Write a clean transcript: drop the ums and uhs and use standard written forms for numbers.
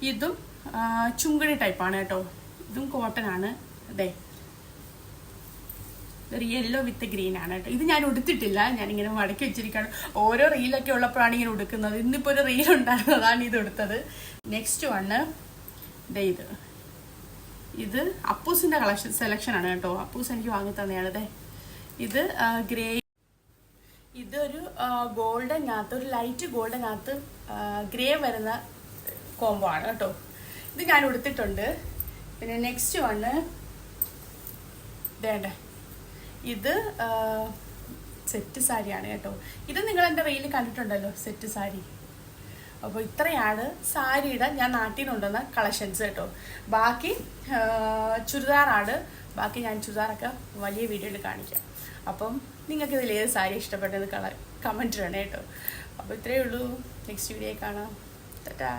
ഇതും ചുങ്കടി ടൈപ്പാണ് കേട്ടോ. ഇതും കോട്ടൺ ആണ്. അതെ, ഒരു യെല്ലോ വിത്ത് ഗ്രീൻ ആണ് കേട്ടോ. ഇത് ഞാൻ ഉടുത്തിട്ടില്ല, ഞാനിങ്ങനെ മടക്കി വെച്ചിരിക്കുകയാണ്. ഓരോ റീലൊക്കെ ഉള്ളപ്പോഴാണ് ഇങ്ങനെ ഉടുക്കുന്നത്. ഇന്നിപ്പോൾ ഒരു റീൽ ഉണ്ടായിരുന്നു, അതാണ് ഇത് ഉടുത്തത്. നെക്സ്റ്റ് വണ് ഇത് അപ്പൂസിന്റെ സെലക്ഷൻ ആണ് കേട്ടോ. അപ്പൂസ് എനിക്ക് വാങ്ങി തന്നെയാണ്. അതെ, ഇത് ഗ്രേ, ഇതൊരു ഗോൾഡനകത്ത്, ഒരു ലൈറ്റ് ഗോൾഡനകത്ത് ഗ്രേ വരുന്ന കോംബോ ആണ് കേട്ടോ. ഇത് ഞാൻ ഉടുത്തിട്ടുണ്ട്. പിന്നെ നെക്സ്റ്റ് വണ് വേണ്ട, ഇത് സെറ്റ് സാരിയാണ് കേട്ടോ. ഇത് നിങ്ങൾ എൻ്റെ റീലിൽ കണ്ടിട്ടുണ്ടല്ലോ, സെറ്റ് സാരി. അപ്പോൾ ഇത്രയാണ് സാരിയുടെ ഞാൻ നാട്ടിൽ നിന്ന് കൊണ്ടുവന്ന കളക്ഷൻസ് കേട്ടോ. ബാക്കി ചുരിദാറാണ്. ബാക്കി ഞാൻ ചുരിദാറൊക്കെ വലിയ വീഡിയോയിൽ കാണിക്കാം. അപ്പം നിങ്ങൾക്ക് ഇതിൽ ഏത് സാരി ഇഷ്ടപ്പെട്ടത് കമൻറ്റ് വേണേ കേട്ടോ. അപ്പോൾ ഇത്രയേ ഉള്ളൂ. നെക്സ്റ്റ് വീഡിയോ കാണാം. ടാറ്റാ.